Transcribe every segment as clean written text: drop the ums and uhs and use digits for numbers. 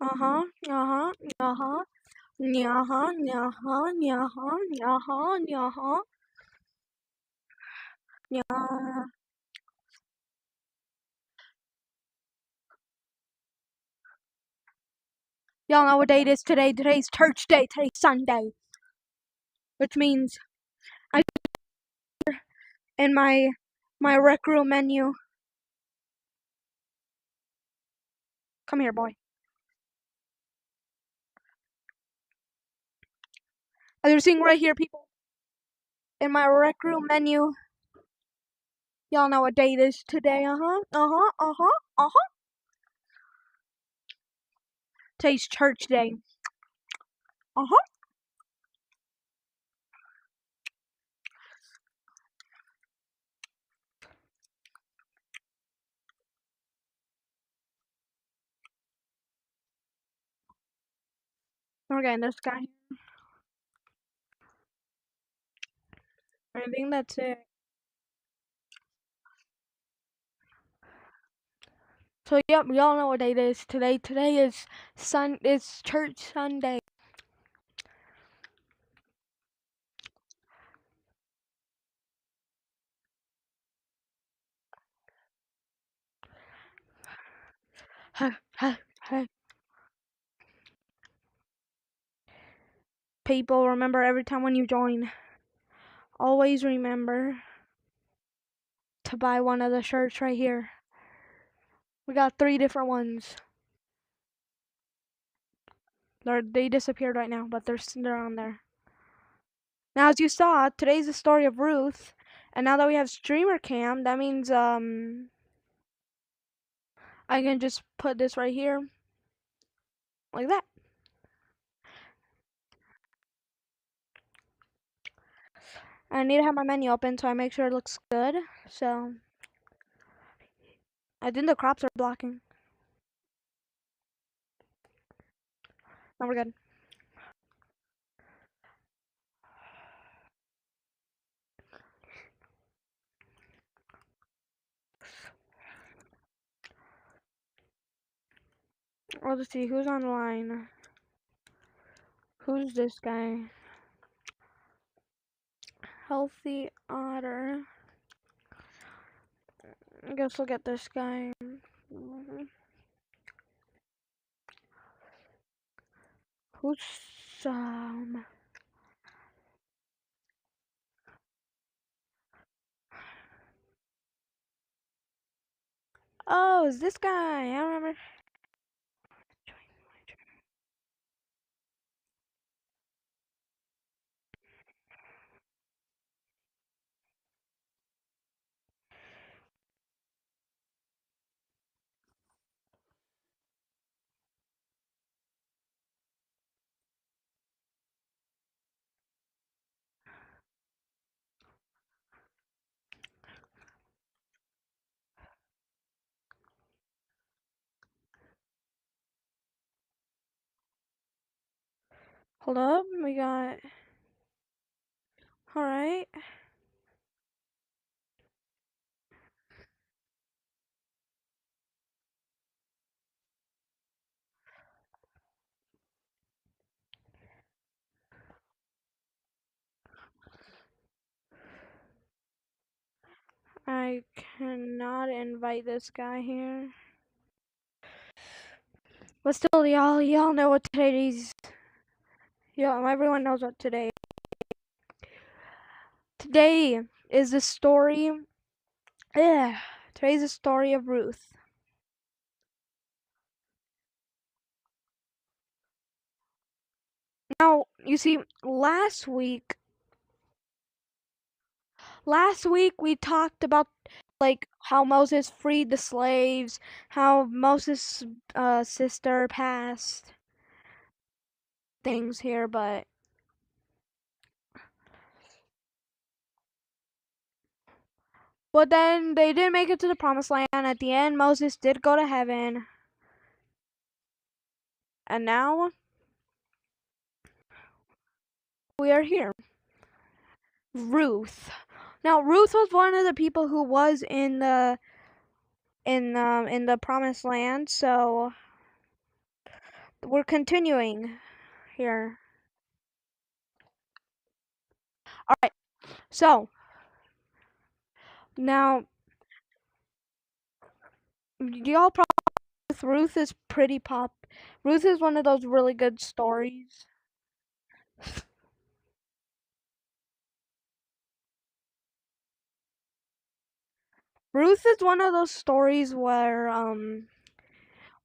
Uh-huh, uh-huh, uh-huh, uh-huh, uh-huh, uh-huh, uh-huh, uh-huh. Y'all know what day it is today? Today's church day. Today's Sunday. Which means I in my rec room menu. Come here, boy. As you're seeing right here, people, in my rec room menu. Y'all know what day it is today. Uh-huh, uh-huh, uh-huh, uh-huh. Today's church day. Uh-huh. Okay, this guy. I think that's it. So yep, y'all know what day it is today. Today is it's church Sunday. People, remember every time when you join, always remember to buy one of the shirts right here. We got 3 different ones. They disappeared right now, but they're on there. Now, as you saw, today's the story of Ruth, and now that we have streamer cam, that means I can just put this right here, like that. I need to have my menu open so I make sure it looks good. So I think the crops are blocking. No, we're good. Let's see who's online. Who's this guy? Healthy otter. I guess we'll get this guy. Who's Oh, is this guy? I remember. Hold up, we got. All right. I cannot invite this guy here. But still, y'all know what today's. Yeah, everyone knows what today. Today is the story. Today's the story of Ruth. Now, you see, last week we talked about like how Moses freed the slaves, how Moses' sister passed things here, but then they didn't make it to the promised land. At the end, Moses did go to heaven. And now we are here. Ruth. Now Ruth was one of the people who was in the promised land, so we're continuing here. All right. So now, y'all probably Ruth is pretty pop. Ruth is one of those really good stories. Ruth is one of those stories where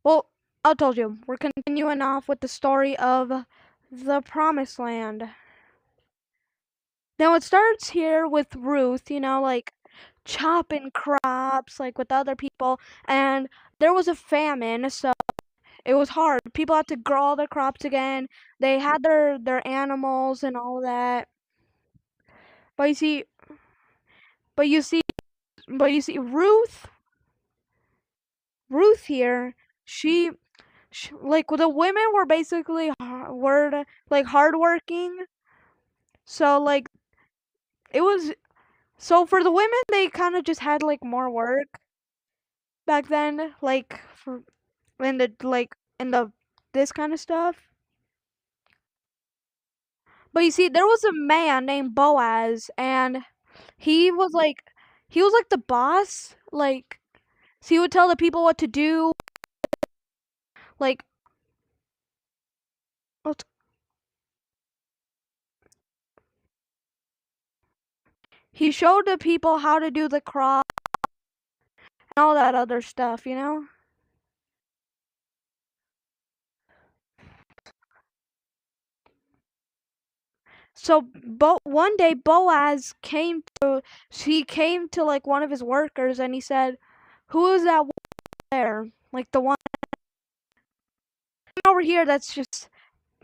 well, I told you we're continuing off with the story of the Promised Land. Now it starts here with Ruth, like chopping crops like with other people, and there was a famine, so it was hard. People had to grow all their crops again. They had their animals and all that. But you see, but you see, but you see, Ruth here, like the women were basically were like hardworking. So like it was so for the women they kind of just had like more work back then, like for in the this kind of stuff. But you see, there was a man named Boaz, and he was like he was like the boss. Like, so he would tell the people what to do. Like, what's- he showed the people how to do the crop and all that other stuff. So, one day Boaz came to like one of his workers, and he said, "Who is that there? Like the one over here that's just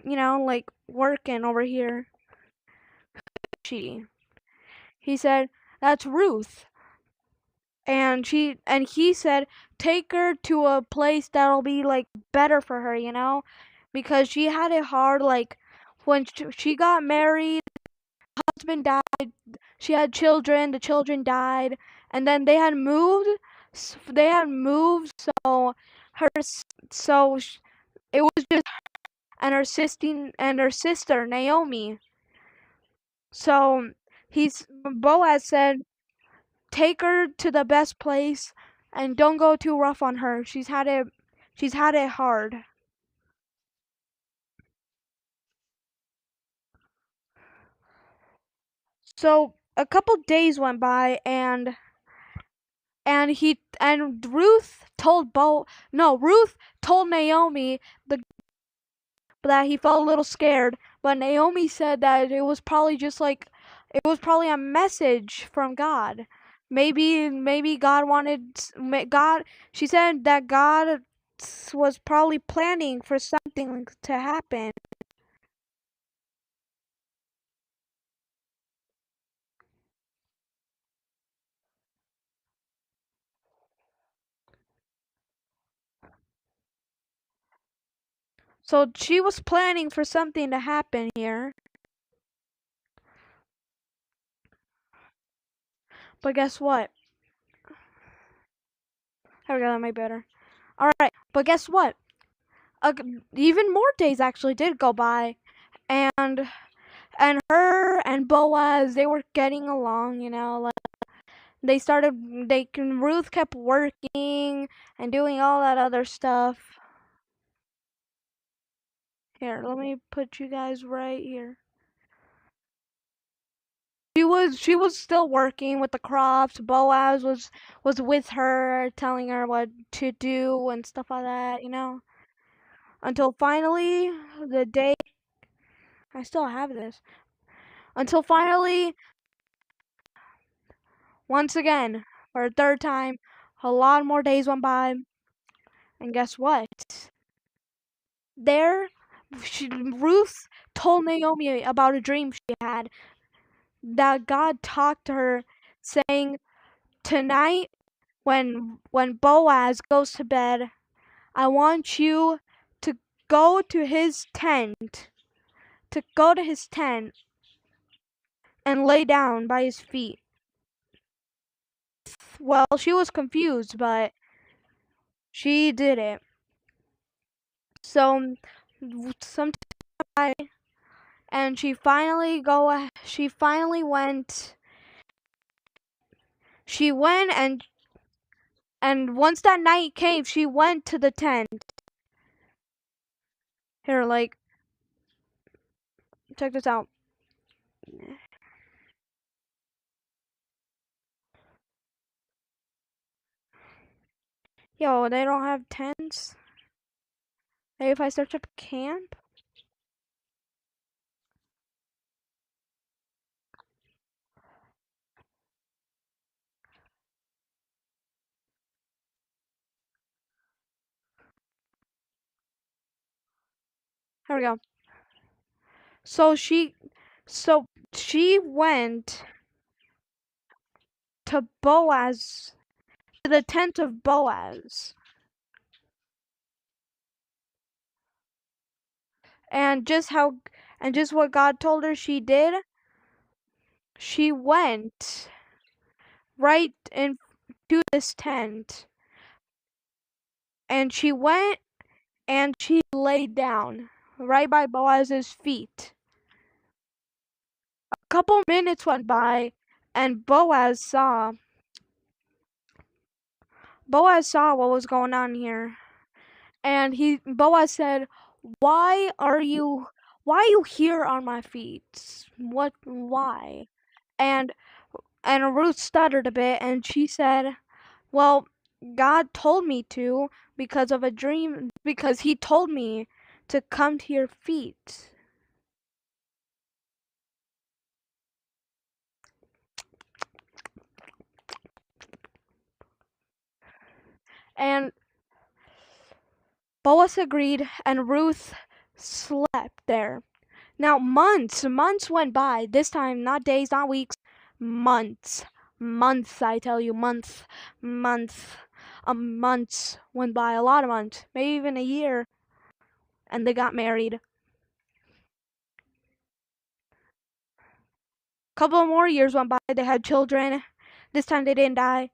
like working over here." She. He said, "That's Ruth." And he said, take her to a place that'll be like better for her, because she had it hard. Like when she got married, husband died, she had children, the children died, and then they had moved, so her so it was just and her sister Naomi. So he's Boaz said, take her to the best place and don't go too rough on her. She's had it hard. So a couple days went by, and Ruth told Bo no Ruth told Naomi that he felt a little scared, but Naomi said that it was probably a message from God. Maybe God wanted God. She said that God was probably planning for something to happen. So she was planning for something to happen here. But guess what? Here we go, that might be better. Alright, but guess what? Uh, Even more days actually did go by, and her and Boaz, they were getting along, like Ruth kept working and doing all that other stuff. Here, let me put you guys right here. She was still working with the crops. Boaz was with her, telling her what to do and stuff like that. Until finally the day I still have this. Until finally, once again, for a third time, a lot more days went by, and guess what? There, Ruth told Naomi about a dream she had, that God talked to her, saying, "Tonight, when Boaz goes to bed, I want you to go to his tent, and lay down by his feet." Well, she was confused, but she did it. So some time, and she finally went. She went and once that night came, she went to the tent. Here, like, check this out. Yo, they don't have tents. Maybe if I search up camp. Here we go. So she, so she went to Boaz, to the tent of Boaz, and just what God told her she did. She went right into this tent, and she went and she laid down right by Boaz's feet. A couple minutes went by, and Boaz saw what was going on here. And Boaz said, why are you here on my feet? Why?" And Ruth stuttered a bit, and she said, "Well, God told me to because of a dream, because he told me to come to your feet." And Boaz agreed, and Ruth slept there. Now months went by. This time, not days, not weeks, months. Months, I tell you, months. Months went by, a lot of months, maybe even a year, and they got married. Couple of more years went by, they had children. This time they didn't die.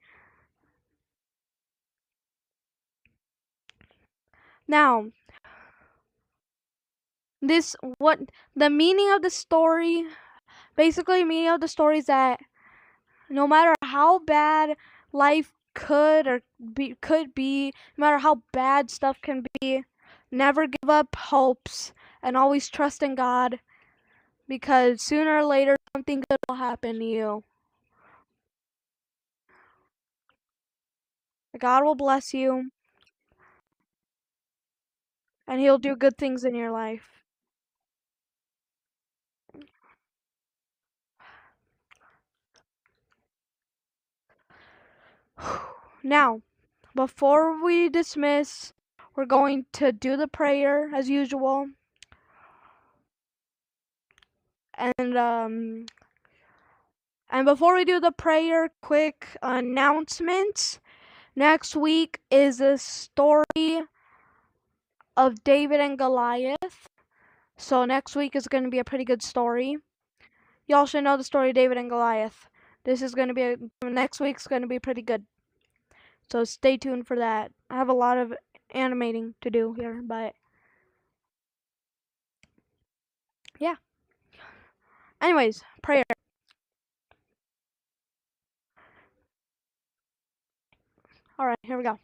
Now, this what the meaning of the story, basically meaning of the story is that no matter how bad life could be, no matter how bad stuff can be, never give up hopes and always trust in God, because sooner or later something good will happen to you. God will bless you and he'll do good things in your life. Now, before we dismiss, we're going to do the prayer as usual. And before we do the prayer, quick announcements. Next week is a story of David and Goliath. So next week is going to be a pretty good story. Y'all should know the story of David and Goliath. This is going to be next week's going to be pretty good. So stay tuned for that. I have a lot of animating to do here, but yeah. Anyways, prayer. All right, here we go.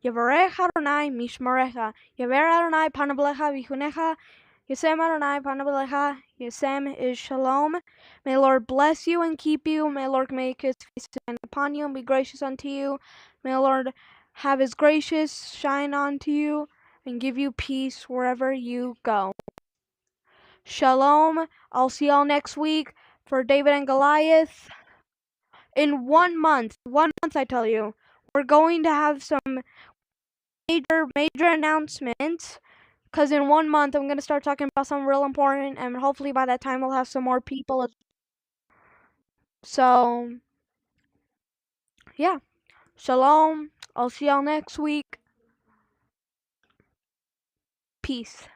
Yevarech Adonai mishmarecha, Yever Adonai panablecha vichunecha, Yesem Adonai panablecha, Yesem is shalom. May the Lord bless you and keep you. May the Lord make his face shine upon you and be gracious unto you. May the Lord have his gracious shine onto you and give you peace wherever you go. Shalom. I'll see y'all next week for David and Goliath. In 1 month, I tell you, we're going to have some major announcements, because in 1 month I'm going to start talking about something real important, and hopefully by that time we'll have some more people. So yeah, shalom. I'll see y'all next week. Peace.